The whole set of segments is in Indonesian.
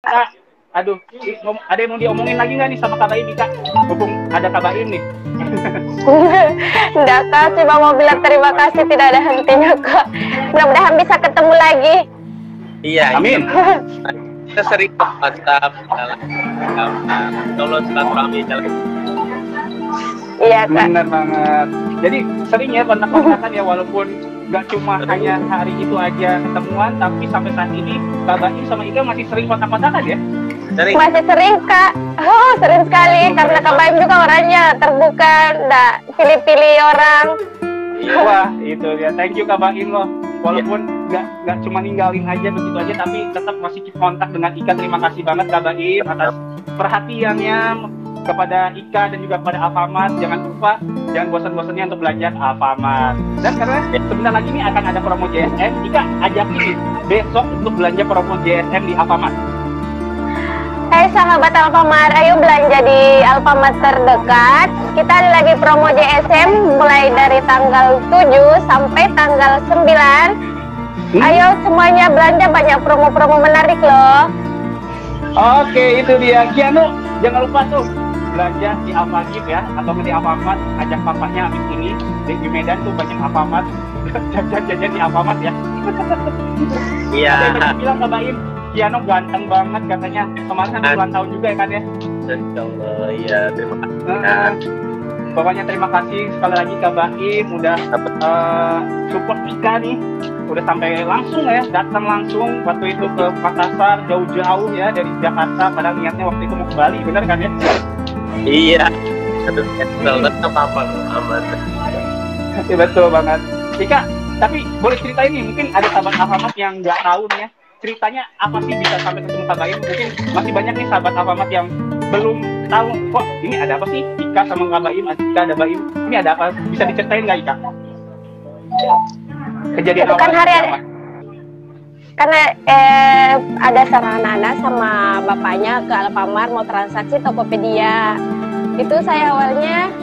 Kak, aduh, ada yang mau diomongin lagi nggak nih sama Kak Baim nih Kak? Mumpung ada Kak Baim nih. Enggak Kak, cuma mau bilang terima kasih tidak ada hentinya Kak. Mudah-mudahan bisa ketemu lagi. Iya, Amin. Kita sering ke WhatsApp, download silaturahmi jalan. Iya Kak. Benar banget. Jadi sering ya kontak-kontakan ya, walaupun nggak cuma hanya hari itu aja ketemuan, tapi sampai saat ini Kak Baim sama Ika masih sering kontak-kontakan ya? Sering. Masih sering Kak. Oh, sering sekali karena Kak Baim juga orangnya terbuka, enggak pilih-pilih orang. Wah, itu ya. Thank you Kak Baim loh. Walaupun nggak cuma ninggalin aja begitu aja, tapi tetap masih keep kontak dengan Ika. Terima kasih banget Kak Baim atas perhatiannya kepada Ika dan juga kepada Alfamart. Jangan lupa, jangan bosan-bosannya untuk belanja ke Alfamart. Dan karena sebentar lagi ini akan ada promo JSM, Ika ajak ini besok untuk belanja promo JSM di Alfamart. Hai sahabat Alfamart, ayo belanja di Alfamart terdekat. Kita ada lagi promo JSM mulai dari tanggal 7 sampai tanggal 9. Ayo semuanya belanja, banyak promo-promo menarik loh. Oke, itu dia. Kiano, jangan lupa tuh belanja di Alfagif ya, atau di Alfamart. Ajak papanya habis ini di Medan tuh banyak Alfamart. Jajan di Alfamart ya. Iya. Ada yang bilang Kak Baim, Kiano ganteng banget katanya. Kemarin kan ulang tahun juga ya kan ya. Insyaallah, iya, terima kasih. Pokoknya terima kasih sekali lagi Kak Baim udah support Ika nih. Udah sampai langsung ya, datang langsung waktu itu ke Makassar, jauh-jauh ya dari Jakarta, padahal niatnya waktu itu mau ke Bali, bener kan ya? Iya. Aduh, banget apa-apa aman. Iya betul banget. Ika, tapi boleh ceritain nih, mungkin ada sahabat Alfamart yang nggak tahu nih ya, ceritanya apa sih bisa sampai ketemu Kak Baim? Mungkin masih banyak nih sahabat Alfamart yang belum tahu, kok ini ada apa sih Ika sama Kak Baim, Ika ada Baim, ini ada apa? Bisa diceritain nggak Ika? Kejadian Itu kan awal hari apa? karena ada seorang anak sama bapaknya ke Alfamart mau transaksi Tokopedia. Itu saya awalnya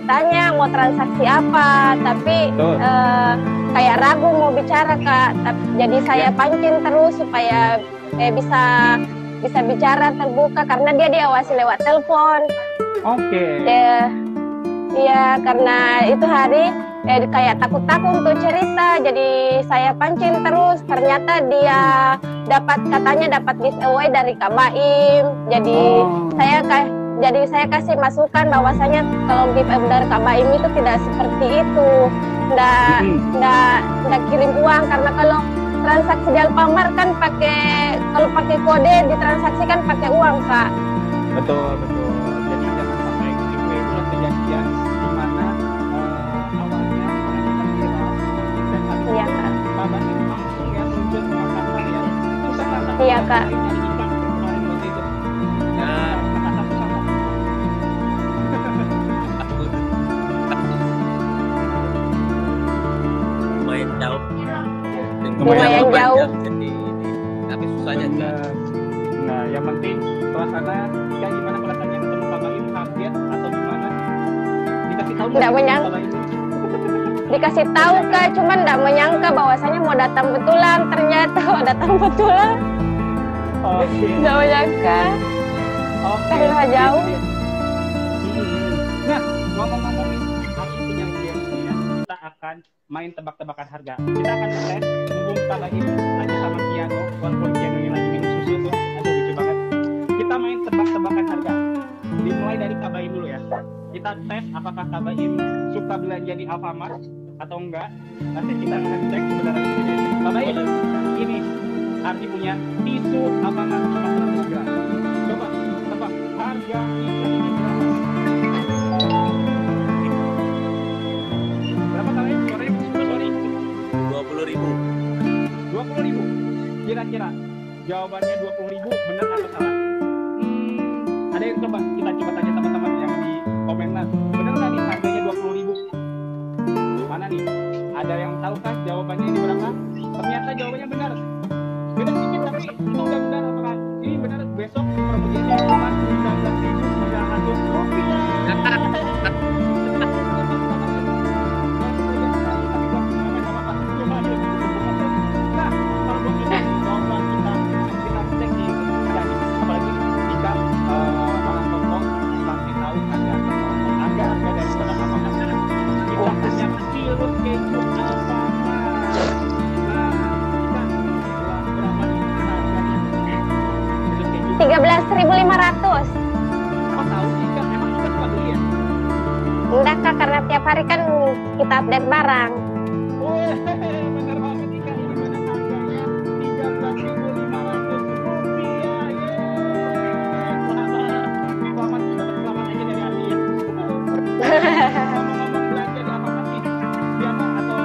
tanya mau transaksi apa, tapi kayak ragu mau bicara Kak. Jadi saya pancing terus supaya bisa bicara terbuka karena dia diawasi lewat telepon. Oke. Iya, karena itu hari kayak takut-takut untuk cerita, jadi saya pancing terus. Ternyata dia katanya dapat giveaway dari Kak Baim. Jadi saya kasih masukan bahwasanya kalau giveaway dari Kak Baim itu tidak seperti itu, nggak kirim uang, karena kalau transaksi di Alfamart kan kalau pakai kode ditransaksikan pakai uang Kak. Betul. Jadi jangan sampai giveaway itu kejadian di mana awalnya mereka viral dan habis Iya, itu Kak. Kak Baim langsung ya muncul ke Makassar ya. Susah nggak Kak? Iya, Kak. Nyari ikan kemarin waktu itu. Makassar susah nggak? Lumayan jauh. Lumayan jauh. Jadi tapi susahnya enggak. Nah, yang penting suasana kayak gimana perasaannya ketemu Kak Baim, kaget atau gimana? Dikasih tahu Nggak menyangka. Kak Baim? Dikasih tahu Kak, cuman nggak menyangka bahwasanya mau datang betulan, ternyata datang betulan. Oke. Nggak menyangka. Karena jauh. Nah, ngomong-ngomong nih, aku punya game nih ya. Kita akan main tebak-tebakan harga. Kita akan tes mumpung Kak Baim lagi sama Kiano, walaupun Kiano ini lagi minum susu tuh, aduh lucu banget. Kita main tebak-tebakan harga. Dimulai dari Kak Baim dulu ya. Kita tes apakah Kak Baim suka belanja di Alfamart atau enggak. Nanti kita akan cek sebenarnya. Kak Baim, ini Ardi punya tisu Alfamart 400 gram. Coba tebak harga tisu ini berapa? Berapa Kak Baim? Sorry. 20.000. 20.000. Kira-kira jawabannya 20.000 benar atau salah? Ada yang coba tanya teman-teman yang di komen lah. Benar nggak nih harganya 20.000? Mana nih? Ada yang tahu kah jawabannya ini berapa? Ternyata jawabannya benar. Beda sedikit tapi itu udah benar apakah? Ini benar besok promonya cuma 19.900 rupiah. Nah, kalau begitu coba kita cek nih update barang. Wih, bener banget Ika, ini mana harganya 13.500 rupiah. Yeay, selamat aja dari Andi ya. Ngomong-ngomong belanja di apa sih? Di apa atau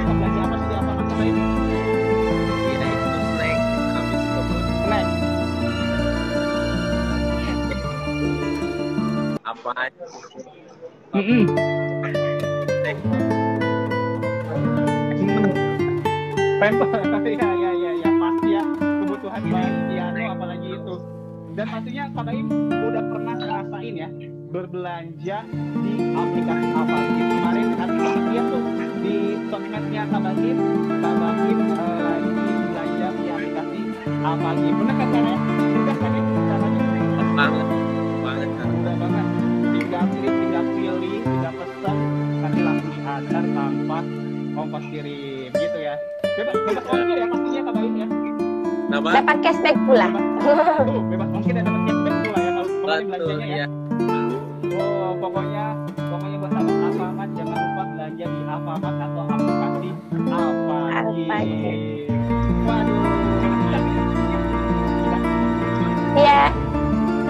belanja apa sih di apa kemarin? Iya itu snack habis itu Snack. apa aja snack Pempek, ya pasti ya kebutuhan bayi piano apalagi itu. Dan pastinya Kak Baim udah pernah ngerasain ya berbelanja di aplikasi apa? Kemarin hari banget lihat tuh di sosmednya Kak Baim lagi belanja di aplikasi apa lagi? Bener kan ya? Udah kan ya caranya? banget kan. Udah banget. Tinggal pilih, tinggal pesan, nanti langsung diantar tanpa ongkos kirim gitu ya. Bebas ongkir ya pastinya Kak Baim ya. Kenapa? Dapat cashback pula. Bebas ongkir dan dapat cashback pula ya kalau kemarin Betul belanjanya ya. ya. Oh, pokoknya buat sahabat Alfamart jangan lupa belanja di Alfamart atau aplikasi Alfagim. Waduh. Iya,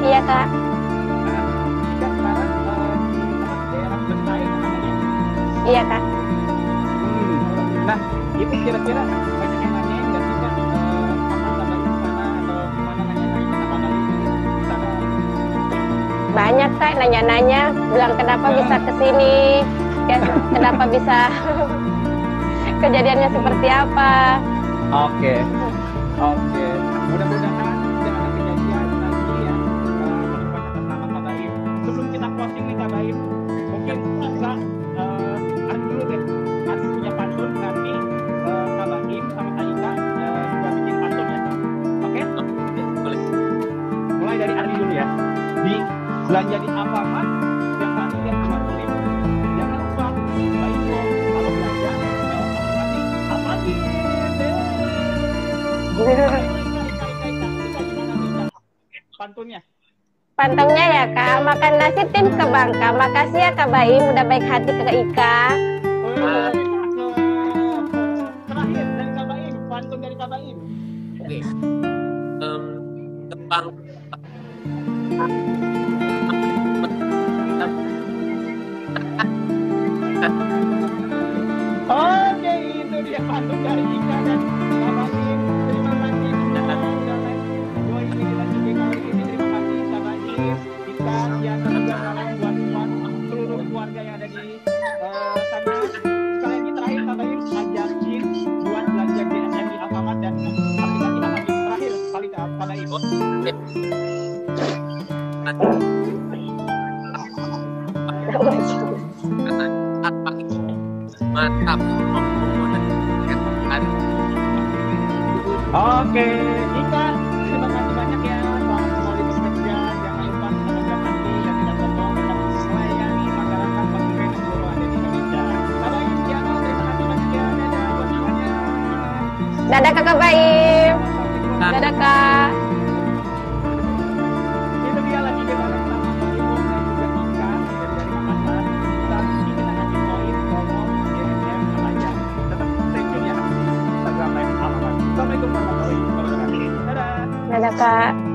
iya Kak. Kita sekarang di daerah Bentay namanya. Iya Kak. Nah, itu kira-kira banyak yang nanyain nggak sih Kak, kapan Kak Baim di sana atau gimana nanyain Kak Baim di sana? Banyak Kak nanya-nanya, bilang kenapa bisa kesini, kenapa bisa kejadiannya seperti apa. Oke. Mudah-mudahan tidak ada kejadian lagi ya menyimpan atas nama Kak Baim. Sebelum kita closing nih Kak Baim, mungkin bisa Ars dulu deh. Ars punya pantun nanti Kak Baim sama Kak Ika juga bikin pantun ya. Oke? Boleh. Mulai dari Ardi dulu ya. Di belanja di Alfamart yang kali lihat cuma beli. Jangan lupa Mbak Info kalau belanja lewat aplikasi Alfagim. Pantunnya. Pantunnya ya Kak, makan nasi tim ke Bangka. Makasih ya Kak Baim udah baik hati ke Ika. Terakhir dari Kak Baim, pantun dari Kak Baim. Oke. Tepang Oke, itu dia pantun dari Ika dan Kak Baim. Terima kasih semua udah live. Gua ini kita juga kali ini terima kasih Kak Baim, Ika, yang juga salam buat seluruh keluarga yang ada di sana. Sekali lagi terakhir Kak Baim ajakin buat belanja GSM di Alfamart dan aplikasi Alfagim. Terakhir kali Kak Baim. mantap. Oke, Ika, terima kasih banyak ya. Selamat kembali bekerja. Jangan lupa tetap hati dan tidak sombong, tetap melayani masyarakat konsumen seluruh ada di Indonesia. Kak Baim, Diana, terima kasih banyak ya. Dadah buat semuanya. Dadah Kakak Baim. Dadah Kak. Itu dia lagi gimana sama Mbak Ibu dan juga Ika dari Makassar. Saat ini kita kasih poin promo GSM aja. Tetap stay tune ya. Instagram Live Alfamart. Assalamualaikum warahmatullahi wabarakatuh. Dadah. Dadah Kak.